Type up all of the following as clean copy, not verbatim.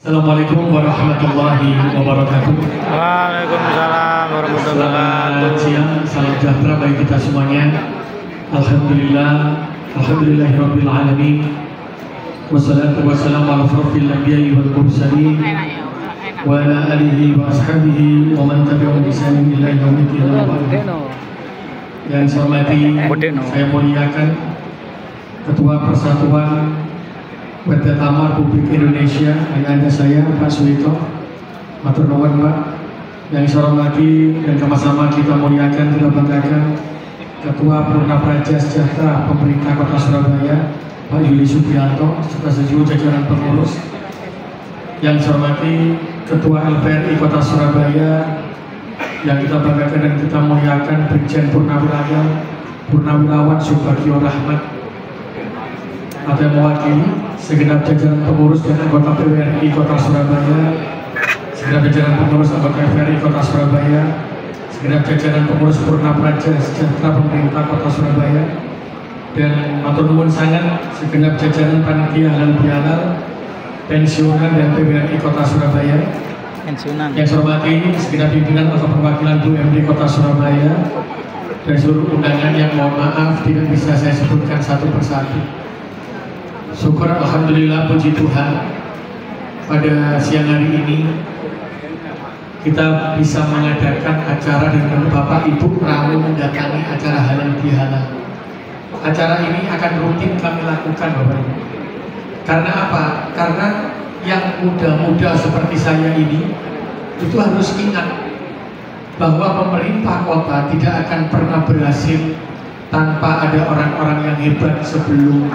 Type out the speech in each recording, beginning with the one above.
Assalamualaikum warahmatullahi wabarakatuh. Waalaikumsalam warahmatullahi Selamat wabarakatuh. siang, salam sejahtera bagi kita semuanya. Alhamdulillahirabbil alamin. Wassalatu wassalamu ala asyrofil anbiya'i wal mursalin wa ala alihi wa ashabihi wa man tabi'ahum bi ihsanin ila yaumil qiyamah. Yang saya hormati, saya muliakan Ketua Persatuan PT Tamar Republik Indonesia, yang ada saya Pak Suwito, matur nuwun Pak. Yang saya hormati dan sama-sama kita muliakan, kita banggakan Ketua Purna Praja Sejahtera Pemerintah Kota Surabaya, Pak Yuli Subianto, serta seluruh jajaran pengurus. Yang saya hormati Ketua LPRI Kota Surabaya, yang kita banggakan dan kita muliakan Brigjen Purnawirawan Subagio Rahmat, atau yang mewakili segenap jajaran pengurus dan anggota PWRI Kota Surabaya, segenap jajaran pengurus anggota PWRI Kota Surabaya, segenap jajaran pengurus Purna Praja Sejahtera Pemerintah Kota Surabaya, dan matur nuwun sangat segenap jajaran panitia halal bihalal, pensiunan dan PWRI Kota Surabaya. Yang saya hormati segenap pimpinan atau perwakilan BUMD Kota Surabaya dan seluruh undangan yang mohon maaf tidak bisa saya sebutkan satu persatu. Syukur alhamdulillah, puji Tuhan, pada siang hari ini kita bisa mengadakan acara dengan Bapak Ibu rawu mendatangi acara halal bihalal. Acara ini akan rutin kami lakukan Bapak Ibu. Karena apa? Karena yang muda-muda seperti saya ini itu harus ingat bahwa pemerintah kota tidak akan pernah berhasil tanpa ada orang-orang yang hebat sebelum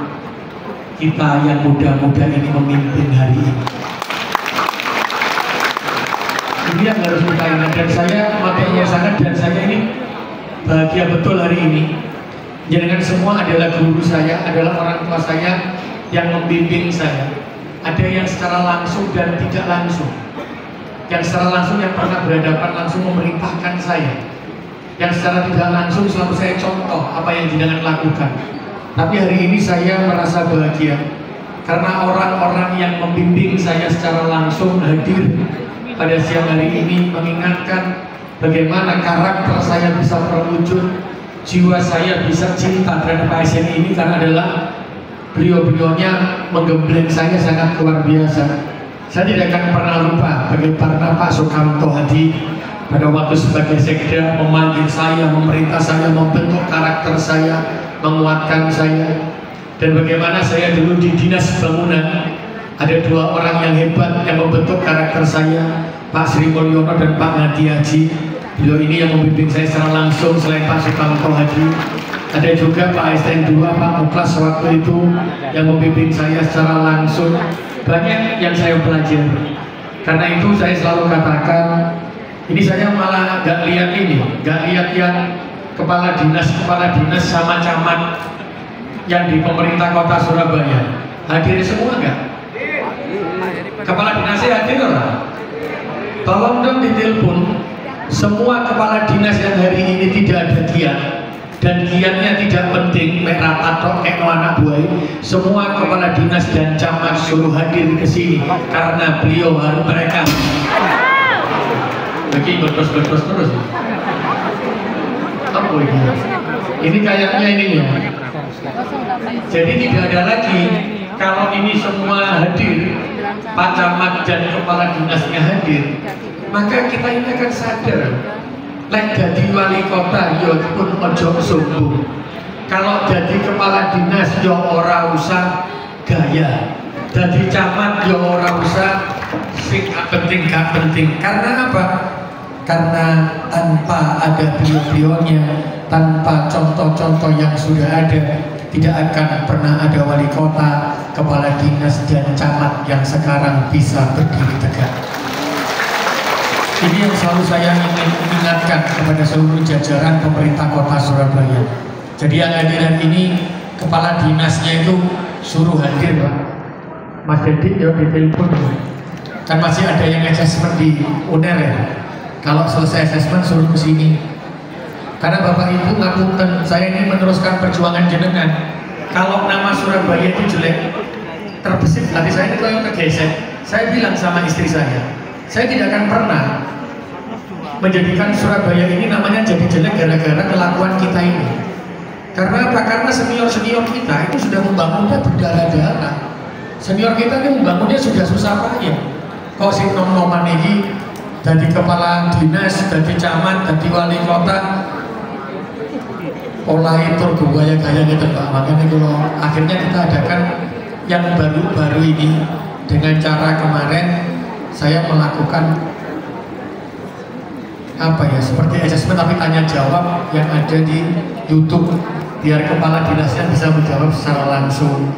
kita yang muda-muda ini memimpin hari ini. Ini yang harus kita ingat, dan saya matur sangat, dan saya ini bahagia betul hari ini. Jangan semua adalah guru saya, adalah orang tua saya yang membimbing saya. Ada yang secara langsung dan tidak langsung. Yang secara langsung yang pernah berhadapan langsung memerintahkan saya. Yang secara tidak langsung selalu saya contoh apa yang jenengan lakukan. Tapi hari ini saya merasa bahagia karena orang-orang yang membimbing saya secara langsung hadir pada siang hari ini, mengingatkan bagaimana karakter saya bisa terwujud, jiwa saya bisa cinta terhadap ASN ini, karena adalah beliau-beliaunya menggembleng saya sangat luar biasa. Saya tidak akan pernah lupa bagaimana Pak Sukamto Hadi pada waktu sebagai sekda memanggil saya, memerintah saya, membentuk karakter saya, menguatkan saya. Dan bagaimana saya dulu di dinas bangunan ada dua orang yang hebat yang membentuk karakter saya, Pak Sri Mulyono dan Pak Ngadi Haji. Beliau ini yang membimbing saya secara langsung selain Pak Sukamto Hadi. Ada juga Pak ASN 2, Pak Muklas waktu itu yang membimbing saya secara langsung. Banyak yang saya pelajari. Karena itu saya selalu katakan, ini saya malah gak lihat yang kepala dinas sama camat yang di pemerintah kota Surabaya hadir semua enggak? Kepala dinasnya hadir orang? Tolong dong ditelepon semua kepala dinas yang hari ini tidak ada kiat, dan kiatnya tidak penting, merah atau anak buah, semua kepala dinas dan camat suruh hadir ke sini karena beliau harus mereka lagi berterus terus. Apa ini? Ini kayaknya ini ya. Jadi tidak ada lagi, kalau ini semua hadir, Pak Camat dan kepala dinasnya hadir, maka kita ini akan sadar, lek jadi wali kota ya pun ojo sombong. Kalau jadi kepala dinas ya ora usah gaya. Jadi camat ya ora usah sing gak penting. Karena apa? Karena tanpa ada beliau-beliaunya, tanpa contoh-contoh yang sudah ada, tidak akan pernah ada wali kota, kepala dinas dan camat yang sekarang bisa berdiri tegak. Ini yang selalu saya ingin ingatkan kepada seluruh jajaran pemerintah kota Surabaya. Jadi yang hadiran ini kepala dinasnya itu suruh hadir Pak. Mas Dedi ya ditelepon. Kan masih ada yang assessment di UNER ya. Kalau selesai assessment suruh ke sini. Karena Bapak Ibu ngapunten, saya ini meneruskan perjuangan jenengan. Kalau nama Surabaya itu jelek, terbesit hati saya itu yang kegesek. saya bilang sama istri saya tidak akan pernah menjadikan Surabaya ini namanya jadi jelek gara-gara kelakuan kita ini. Karena apa? Karena senior-senior kita itu sudah membangunnya berdarah-darah. Senior kita ini membangunnya sudah susah payah. Kok si nom-noman ini jadi kepala dinas, jadi camat, jadi wali kota, pola itu gaya-gaya gitu Pak. Makanya kalau akhirnya kita adakan yang baru-baru ini dengan cara kemarin saya melakukan apa ya, seperti assessment tapi tanya jawab yang ada di YouTube, biar kepala dinasnya bisa menjawab secara langsung,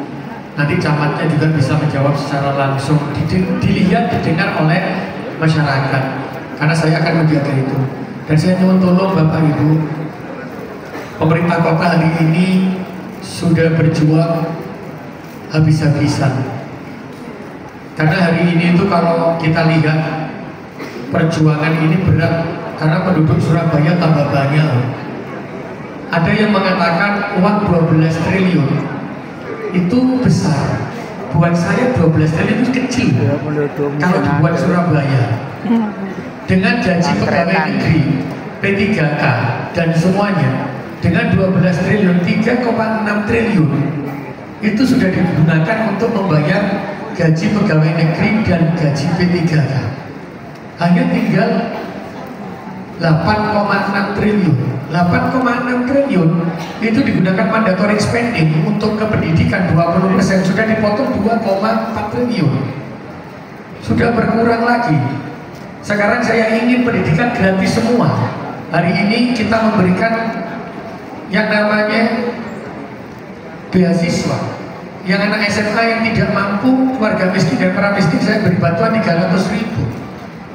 nanti camatnya juga bisa menjawab secara langsung, dilihat, didengar oleh masyarakat, karena saya akan menjaga itu. Dan saya nyuwun tolong Bapak Ibu, pemerintah kota hari ini sudah berjuang habis-habisan, karena hari ini itu kalau kita lihat perjuangan ini berat, karena penduduk Surabaya tambah banyak. Ada yang mengatakan uang 12 triliun itu besar. Buat saya 12 triliun itu kecil kalau dibuat Surabaya. Dengan gaji pegawai negeri, P3K dan semuanya, dengan 12 triliun, 3,6 triliun itu sudah digunakan untuk membayar gaji pegawai negeri dan gaji P3K. Hanya tinggal 8,6 triliun. 8,6 triliun itu digunakan mandatory spending untuk ke pendidikan 20%, sudah dipotong 2,4 triliun. Sudah berkurang lagi. Sekarang saya ingin pendidikan gratis semua. Hari ini kita memberikan yang namanya beasiswa. Yang anak SMA yang tidak mampu, keluarga miskin dan para miskin, saya beri bantuan 300.000.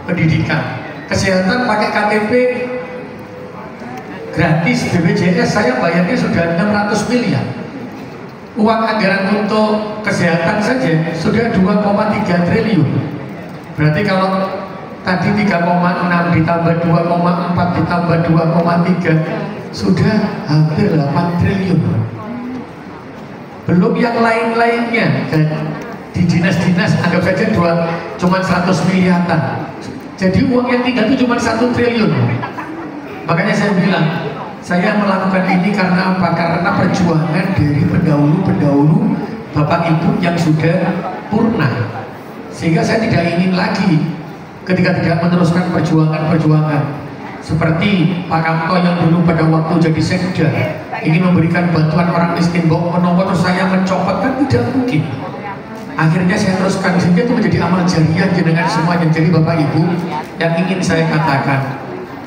Pendidikan, kesehatan pakai KTP gratis, BPJS saya bayarnya sudah 600 miliar. Uang anggaran untuk kesehatan saja sudah 2,3 triliun. Berarti kalau tadi 3,6 ditambah 2,4 ditambah 2,3 sudah hampir 8 triliun. Belum yang lain-lainnya, di dinas-dinas anggap saja cuma 100 miliaran. Jadi uang yang tinggal itu cuma 1 triliun. Makanya saya bilang, saya melakukan ini karena apa? Karena perjuangan dari pendahulu-pendahulu Bapak Ibu yang sudah purna. Sehingga saya tidak ingin lagi ketika tidak meneruskan perjuangan-perjuangan seperti Pak Kamto yang dulu pada waktu jadi sekda ingin memberikan bantuan orang miskin, bawa menopot terus saya mencopot, kan tidak mungkin. Akhirnya saya teruskan, sehingga itu menjadi amal jariah jenengan semuanya. Jadi Bapak Ibu, yang ingin saya katakan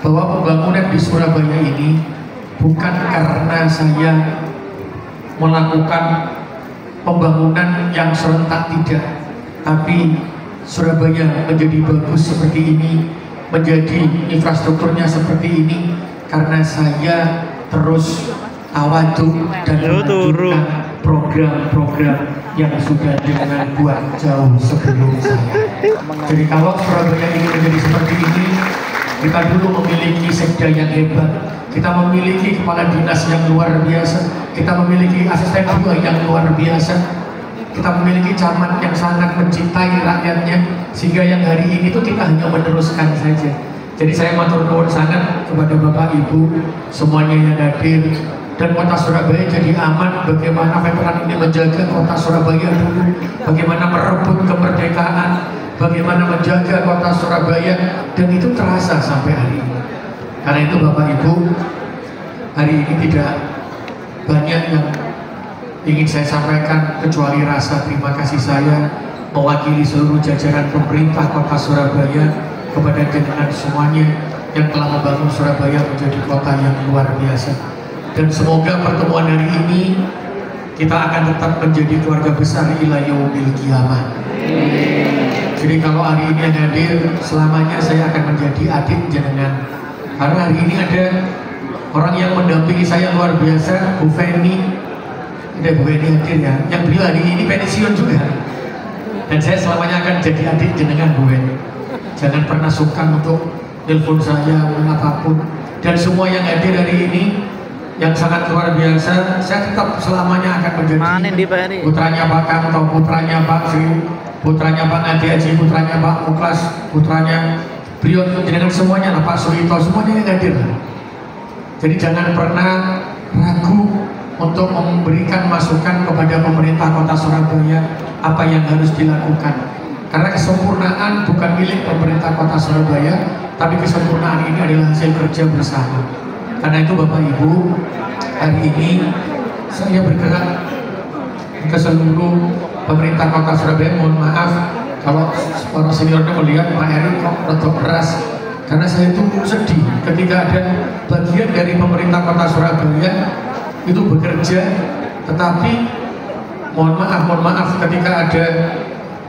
bahwa pembangunan di Surabaya ini bukan karena saya melakukan pembangunan yang serentak, tidak, tapi Surabaya menjadi bagus seperti ini, menjadi infrastrukturnya seperti ini karena saya terus tawadhu dan melanjutkan program-program yang sudah dengan buat jauh sebelum saya. Jadi kalau Surabaya ini menjadi seperti ini, kita dulu memiliki sekda yang hebat, kita memiliki kepala dinas yang luar biasa, kita memiliki asisten dua yang luar biasa, kita memiliki camat yang sangat mencintai rakyatnya, sehingga yang hari ini tuh kita hanya meneruskan saja. Jadi saya matur nuwun sangat kepada Bapak Ibu semuanya yang hadir, dan kota Surabaya jadi aman. Bagaimana veteran ini menjaga kota Surabaya dulu, bagaimana merebut kemerdekaan, bagaimana menjaga kota Surabaya, dan itu terasa sampai hari ini. Karena itu Bapak Ibu, hari ini tidak banyak yang ingin saya sampaikan kecuali rasa terima kasih saya mewakili seluruh jajaran pemerintah kota Surabaya kepada jenengan semuanya yang telah membangun Surabaya menjadi kota yang luar biasa. Dan semoga pertemuan hari ini kita akan tetap menjadi keluarga besar ila yaumil qiyamah. Jadi kalau hari ini yang hadir, selamanya saya akan menjadi adik jenengan. Karena hari ini ada orang yang mendampingi saya luar biasa, Bu Feni. Ada Bu Feni hadir ya, yang beliau hari ini pensiun juga. Dan saya selamanya akan jadi adik jenengan Bu Feni. Jangan pernah sungkan untuk telepon saya apapun. Dan semua yang hadir hari ini yang sangat luar biasa, saya tetap selamanya akan menjadi putranya Pak Kamto, putranya Pak Sri, putranya Pak Adi Haji, putranya Pak Muklas, putranya beliau dengan semuanya lah, Pak Surito, semuanya yang hadir. Jadi jangan pernah ragu untuk memberikan masukan kepada pemerintah Kota Surabaya apa yang harus dilakukan. Karena kesempurnaan bukan milik pemerintah Kota Surabaya, tapi kesempurnaan ini adalah hasil kerja bersama. Karena itu Bapak Ibu, hari ini saya bergerak ke seluruh pemerintah Kota Surabaya. Mohon maaf kalau para seniornya melihat Pak Eri kok rotok keras, karena saya itu sedih ketika ada bagian dari pemerintah Kota Surabaya itu bekerja, tetapi mohon maaf ketika ada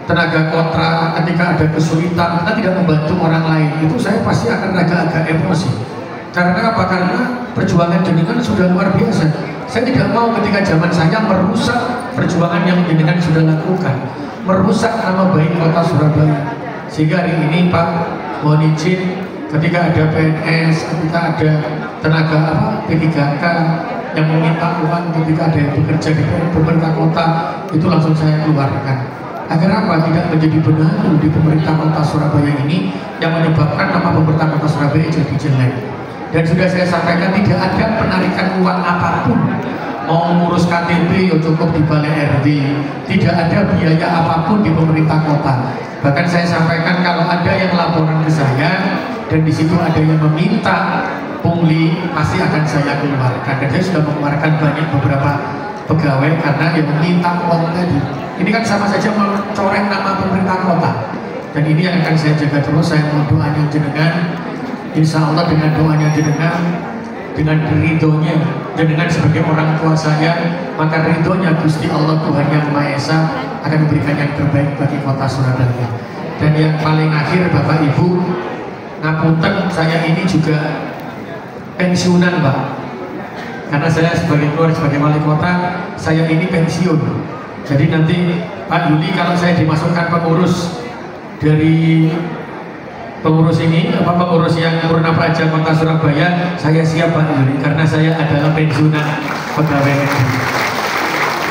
tenaga kontra, ketika ada kesulitan, kita tidak membantu orang lain, itu saya pasti akan agak-agak emosi. Karena apa? Karena perjuangan jenengan sudah luar biasa. Saya tidak mau ketika zaman saya merusak perjuangan yang jenengan sudah lakukan, merusak nama baik Kota Surabaya. Sehingga hari ini Pak, mohon izin, ketika ada PNS, ketika ada tenaga P3K yang meminta uang, ketika ada yang bekerja di pemerintah kota, itu langsung saya keluarkan. Agar apa? Tidak menjadi benalu di pemerintah Kota Surabaya ini yang menyebabkan nama pemerintah Kota Surabaya jadi jelek. Dan sudah saya sampaikan, tidak ada penarikan uang apapun. Mau ngurus KTP ya cukup di balai RT, tidak ada biaya apapun di pemerintah kota. Bahkan saya sampaikan, kalau ada yang laporan ke saya dan di situ ada yang meminta pungli, pasti akan saya keluarkan. Dan saya sudah mengeluarkan banyak beberapa pegawai karena yang meminta uang tadi. Ini kan sama saja mencoreng nama pemerintah kota. Dan ini yang akan saya jaga terus. Saya mohon doanya jenengan, insya Allah dengan doanya jenengan, dengan ridhonya jenengan sebagai orang tua saya, maka ridhonya Gusti Allah Tuhan Yang Maha Esa akan memberikan yang terbaik bagi Kota Surabaya. Dan yang paling akhir Bapak Ibu, ngapunten, saya ini juga pensiunan Pak, karena saya sebagai wali kota, saya ini pensiun. Jadi nanti Pak Yuli kalau saya dimasukkan pengurus dari pengurus ini, pengurus yang Purna Praja Kota Surabaya, saya siap Pak Yuli, karena saya adalah pensiunan pegawai negeri.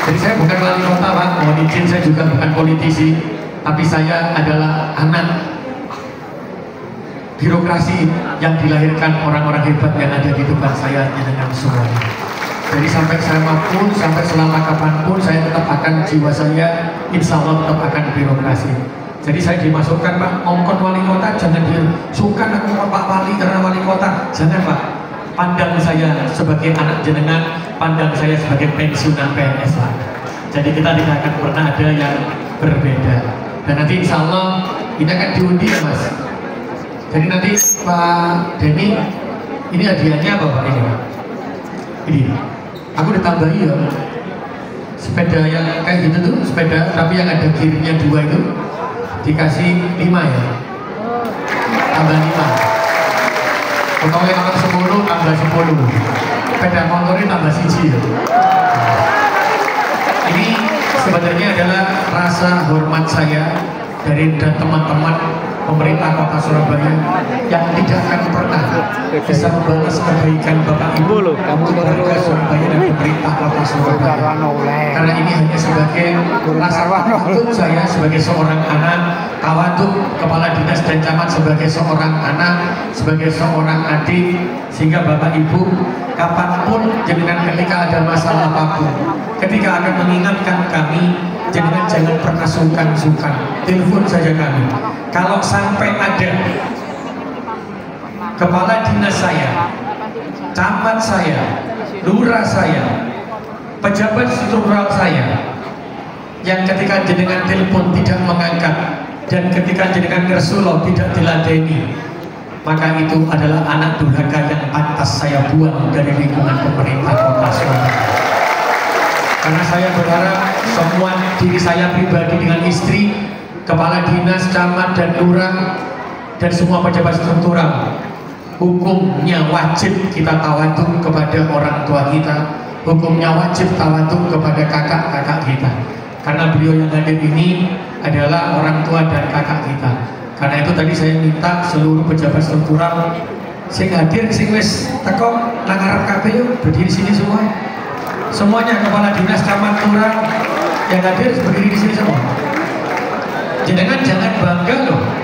Jadi saya bukan wali kota Pak, mohon izin, saya juga bukan politisi, tapi saya adalah anak birokrasi yang dilahirkan orang-orang hebat yang ada di depan saya dengan semuanya. Jadi sampai saya mampu, sampai selama kapanpun saya tetap akan, jiwa saya insya Allah tetap akan birokrasi. Jadi saya dimasukkan Pak, ngomong wali kota jangan disukan aku Pak Wali karena wali kota, jangan Pak. Pandang saya sebagai anak jenengan, pandang saya sebagai pensiunan PNS Pak. Jadi kita tidak akan pernah ada yang berbeda. Dan nanti insya Allah ini akan diundi ya Mas. Jadi nanti Pak Denny, ini hadiahnya apa Pak ini Pak? Ini, aku ditambahi ya sepeda yang kayak gitu tuh, sepeda tapi yang ada gearnya 2 itu dikasih 5 ya, tambah 5. Pokoknya kalau 10 tambah 10, sepeda motornya tambah 1 ya. Ini sebenarnya adalah rasa hormat saya dari dan teman-teman pemerintah Kota Surabaya yang tidak akan pernah bisa membalas kebaikan Bapak Ibu, warga Surabaya dan pemerintah Kota Surabaya. Karena ini hanya sebagai rasa tawaduk saya sebagai seorang anak, tawaduk kepala dinas dan camat sebagai seorang anak, sebagai seorang adik, sehingga Bapak Ibu kapanpun jenengan ketika ada masalah apapun, ketika akan mengingatkan kami, jenengan jangan pernah sungkan-sungkan, telepon saja kami. Kalau sampai ada kepala dinas saya, camat saya, lurah saya, pejabat struktural saya, yang ketika jenengan telepon tidak mengangkat dan ketika jenengan ngersulo tidak diladeni, maka itu adalah anak durhaka yang pantas saya buang dari lingkungan pemerintah Kota Surabaya. Karena saya berharap semua diri saya pribadi dengan istri, kepala dinas, camat dan lurah dan semua pejabat struktural, hukumnya wajib kita tawaduk kepada orang tua kita, hukumnya wajib tawaduk kepada kakak-kakak kita, karena beliau yang hadir ini adalah orang tua dan kakak kita. Karena itu tadi saya minta seluruh pejabat struktural sing hadir, sing wis teko nang ngarep kabeh yuk berdiri sini semua. Semuanya kepala dinas, camat, lurah yang hadir berdiri di sini semua. Jenengan jangan bangga loh